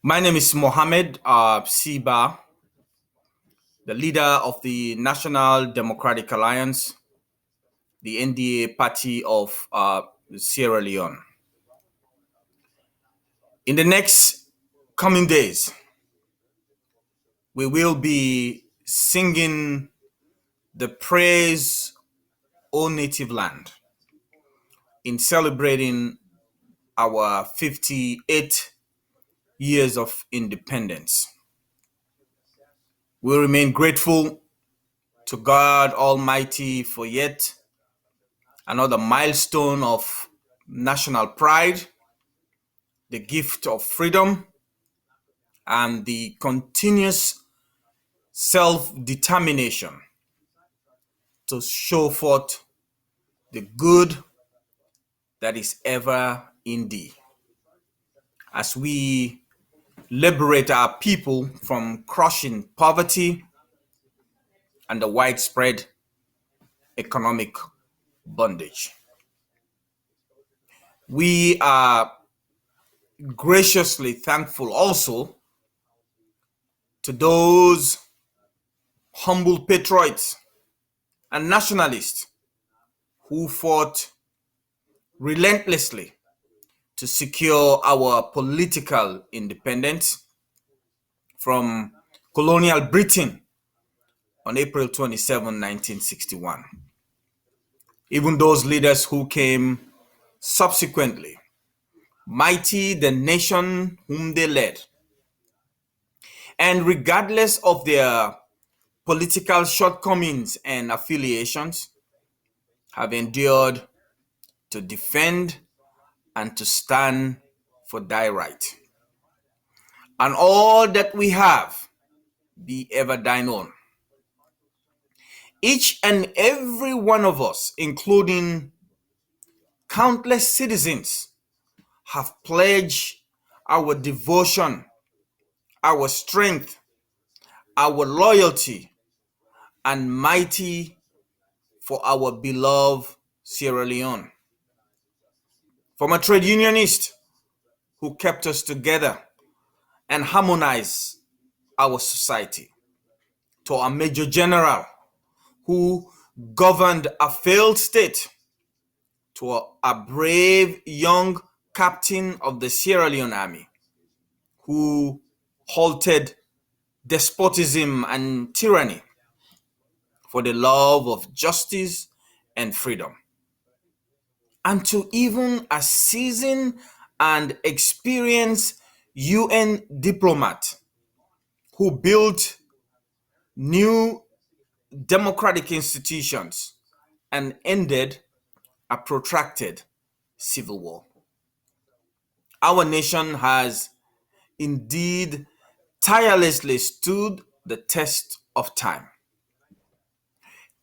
My name is Mohamed C, the leader of the National Democratic Alliance, the NDA party of Sierra Leone. In the next coming days, we will be singing the praise, O native land, in celebrating our 58 years of independence. We remain grateful to God Almighty for yet another milestone of national pride, the gift of freedom, and the continuous self-determination to show forth the good that is ever in thee. As we liberate our people from crushing poverty and the widespread economic bondage. We are graciously thankful also to those humble patriots and nationalists who fought relentlessly to secure our political independence from colonial Britain on April 27, 1961. Even those leaders who came subsequently, mighty the nation whom they led, and regardless of their political shortcomings and affiliations, have endured to defend and to stand for thy right. And all that we have be ever thine own. Each and every one of us, including countless citizens, have pledged our devotion, our strength, our loyalty, and mighty for our beloved Sierra Leone. From a trade unionist who kept us together and harmonized our society, to a major general who governed a failed state, to a brave young captain of the Sierra Leone army who halted despotism and tyranny for the love of justice and freedom, and to even a seasoned and experienced UN diplomat who built new democratic institutions and ended a protracted civil war. Our nation has indeed tirelessly stood the test of time.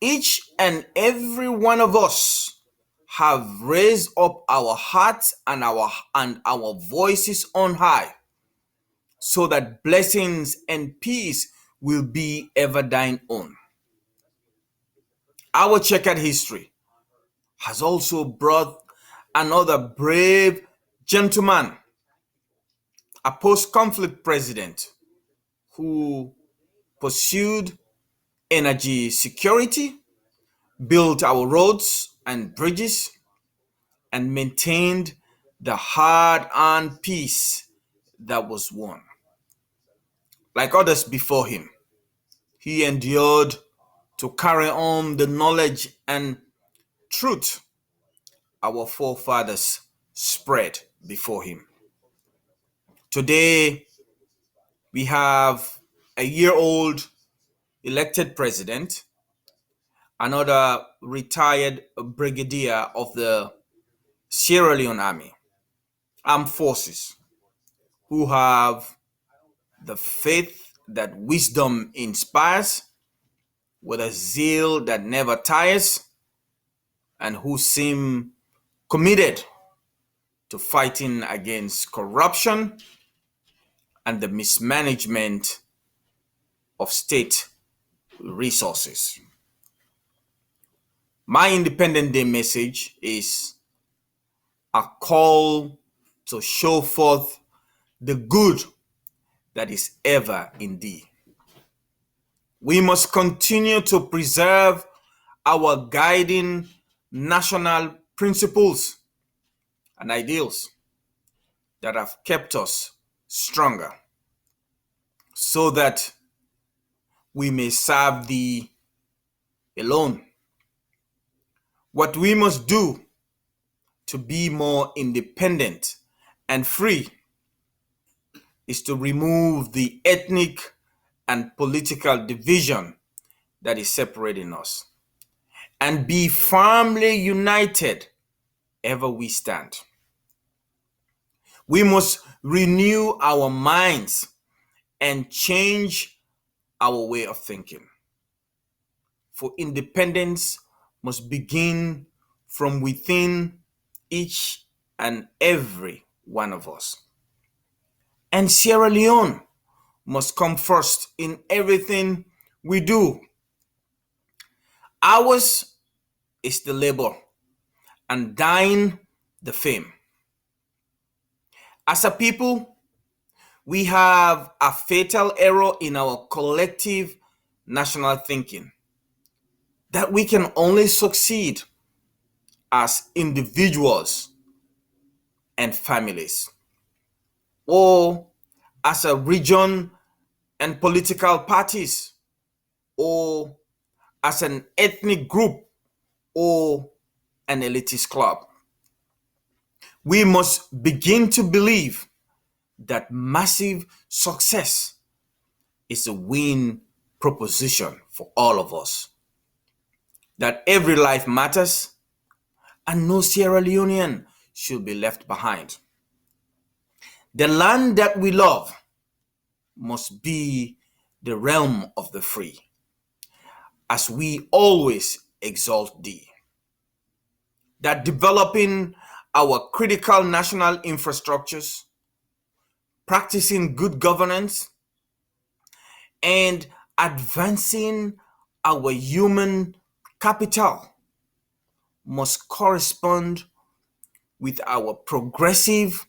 Each and every one of us have raised up our hearts and our voices on high, so that blessings and peace will be ever thine own. Our checkered history has also brought another brave gentleman, a post-conflict president who pursued energy security, built our roads and bridges, and maintained the hard-earned peace that was won. Like others before him, he endured to carry on the knowledge and truth our forefathers spread before him. Today, we have a year-old elected president, another retired brigadier of the Sierra Leone Armed Forces, who have the faith that wisdom inspires, with a zeal that never tires, and who seem committed to fighting against corruption and the mismanagement of state resources. My Independent Day message is a call to show forth the good that is ever in thee. We must continue to preserve our guiding national principles and ideals that have kept us stronger, so that we may serve thee alone. What we must do to be more independent and free is to remove the ethnic and political division that is separating us, and be firmly united ever we stand. We must renew our minds and change our way of thinking. For independence must begin from within each and every one of us. And Sierra Leone must come first in everything we do. Ours is the labor, and thine the fame. As a people, we have a fatal error in our collective national thinking, that we can only succeed as individuals and families, or as a region and political parties, or as an ethnic group, or an elitist club. We must begin to believe that massive success is a win proposition for all of us, that every life matters and no Sierra Leonean should be left behind. The land that we love must be the realm of the free, as we always exalt thee. That developing our critical national infrastructures, practicing good governance, and advancing our human capital must correspond with our progressive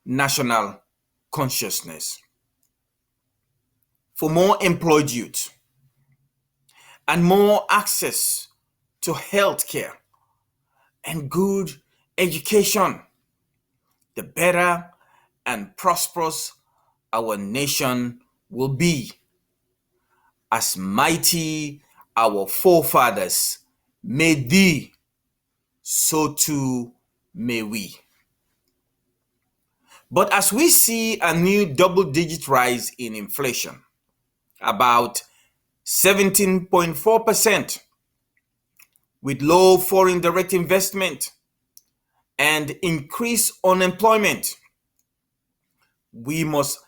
national consciousness. For more employed youth and more access to health care and good education, the better and prosperous our nation will be. As mighty our forefathers made thee, so too may we. But as we see a new double-digit rise in inflation, about 17.4%, with low foreign direct investment and increased unemployment, we must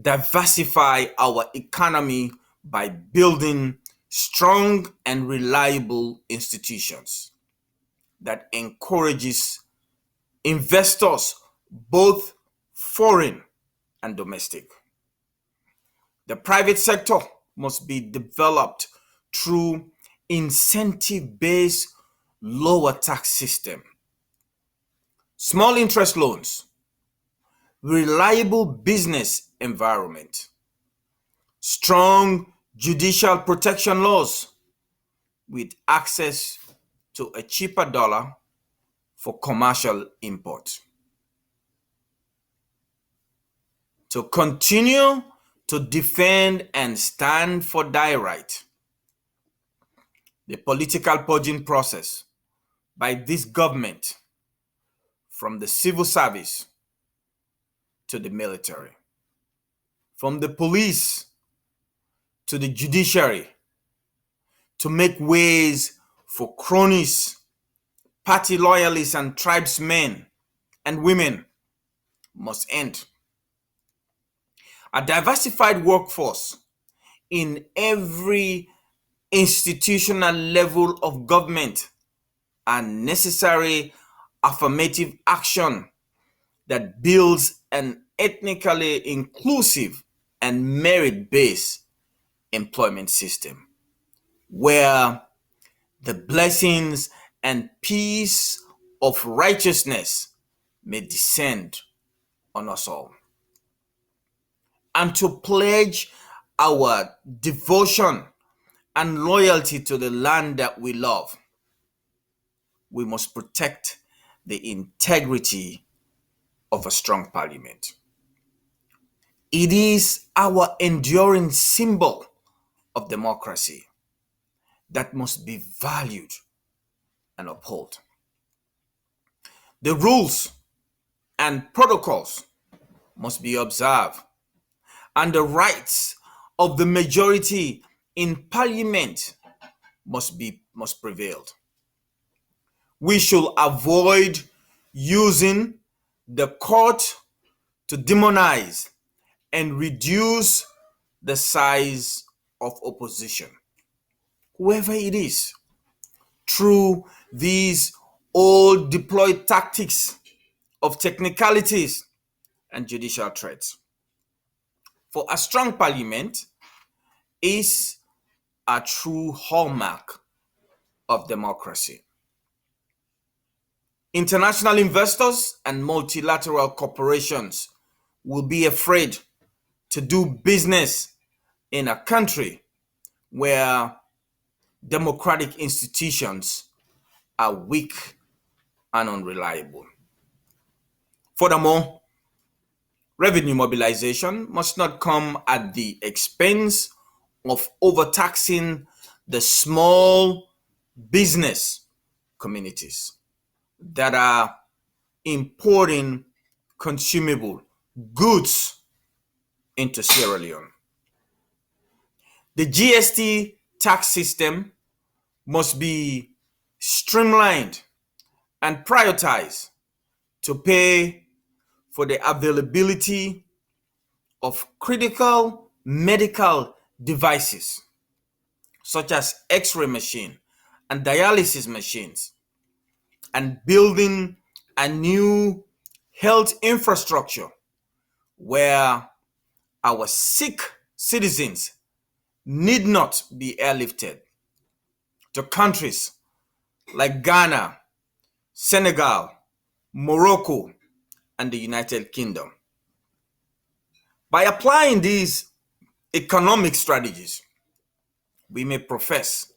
diversify our economy by building strong and reliable institutions that encourages investors, both foreign and domestic. The private sector must be developed through incentive-based lower tax system, small interest loans, reliable business environment, strong judicial protection laws with access to a cheaper dollar for commercial import. To continue to defend and stand for thy right, the political purging process by this government, from the civil service to the military, from the police to the judiciary, to make ways for cronies, party loyalists, and tribesmen and women must end. A diversified workforce in every institutional level of government and necessary affirmative action that builds an ethnically inclusive and merit-based employment system, where the blessings and peace of righteousness may descend on us all. and to pledge our devotion and loyalty to the land that we love, we must protect the integrity of a strong parliament. It is our enduring symbol of democracy that must be valued and upheld. The rules and protocols must be observed, and the rights of the majority in parliament must prevail. We should avoid using the court to demonize and reduce the size of opposition, whoever it is, through these old deployed tactics of technicalities and judicial threats. For a strong parliament is a true hallmark of democracy. International investors and multilateral corporations will be afraid to do business in a country where democratic institutions are weak and unreliable. Furthermore, revenue mobilization must not come at the expense of overtaxing the small business communities that are importing consumable goods into Sierra Leone. The GST tax system must be streamlined and prioritized to pay for the availability of critical medical devices such as X-ray machine and dialysis machines, and building a new health infrastructure where our sick citizens need not be airlifted to countries like Ghana, Senegal, Morocco, and the United Kingdom. By applying these economic strategies, we may profess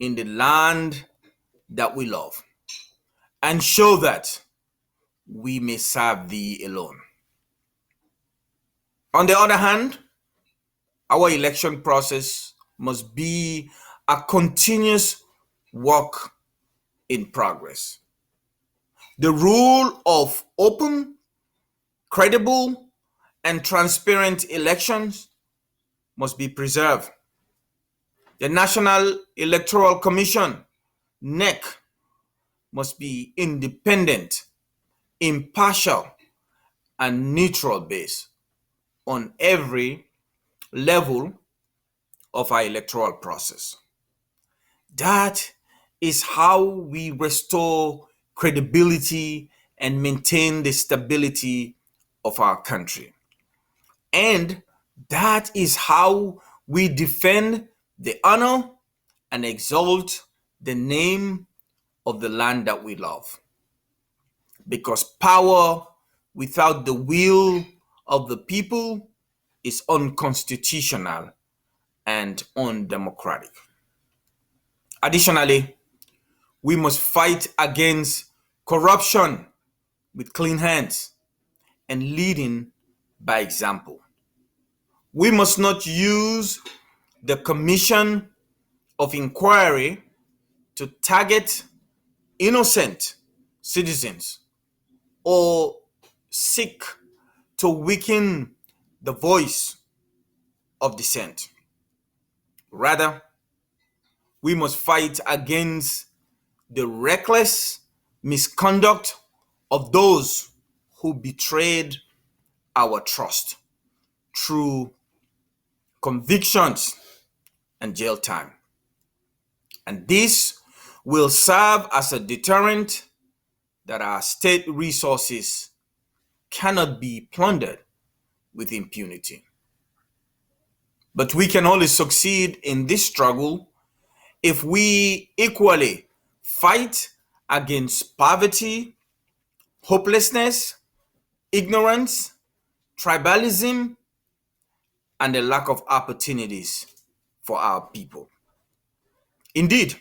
in the land that we love and show that we may serve thee alone. On the other hand, our election process must be a continuous work in progress. The rule of open, credible, and transparent elections must be preserved. The National Electoral Commission, NEC, must be independent, impartial, and neutral based on every level of our electoral process. That is how we restore credibility and maintain the stability of our country. And that is how we defend the honor and exalt the name of the land that we love. Because power without the will of the people is unconstitutional and undemocratic. Additionally, we must fight against corruption with clean hands and leading by example. We must not use the Commission of Inquiry to target innocent citizens or seek to weaken the voice of dissent. Rather, we must fight against the reckless misconduct of those who betrayed our trust through convictions and jail time. And this will serve as a deterrent that our state resources cannot be plundered with impunity. But we can only succeed in this struggle if we equally fight against poverty, hopelessness, ignorance, tribalism, and the lack of opportunities for our people. Indeed,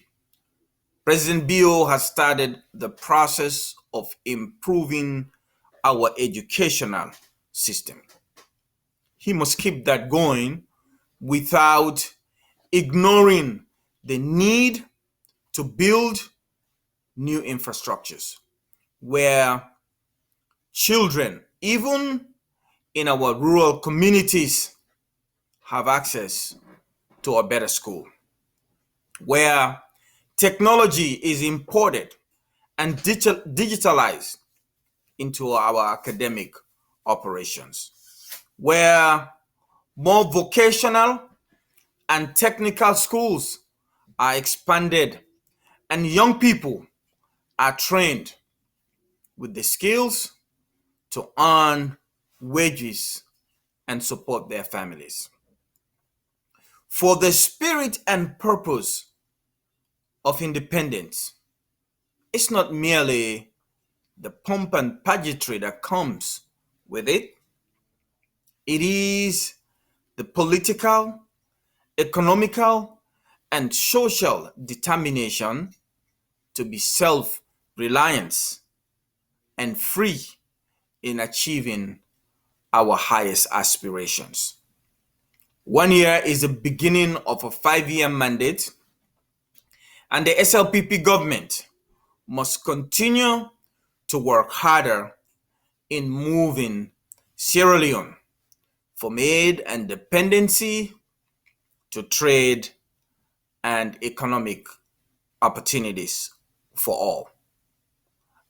President Bio has started the process of improving our educational system. He must keep that going without ignoring the need to build new infrastructures where children, even in our rural communities, have access to a better school, where technology is imported and digitalized into our academic operations, where more vocational and technical schools are expanded and young people are trained with the skills to earn wages and support their families. For the spirit and purpose of independence, it's not merely the pomp and pageantry that comes with it. It is the political, economical, and social determination to be self-reliant and free in achieving our highest aspirations. 1 year is the beginning of a 5-year mandate, and the SLPP government must continue to work harder in moving Sierra Leone from aid and dependency to trade and economic opportunities for all.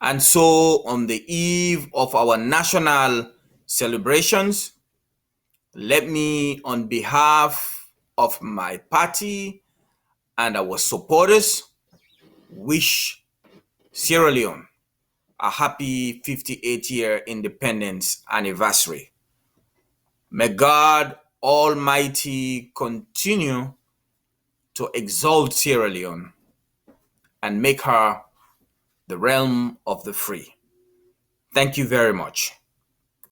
And so, on the eve of our national celebrations, let me, on behalf of my party and our supporters, wish Sierra Leone a happy 58-year independence anniversary. May God Almighty continue to exalt Sierra Leone and make her the realm of the free. Thank you very much.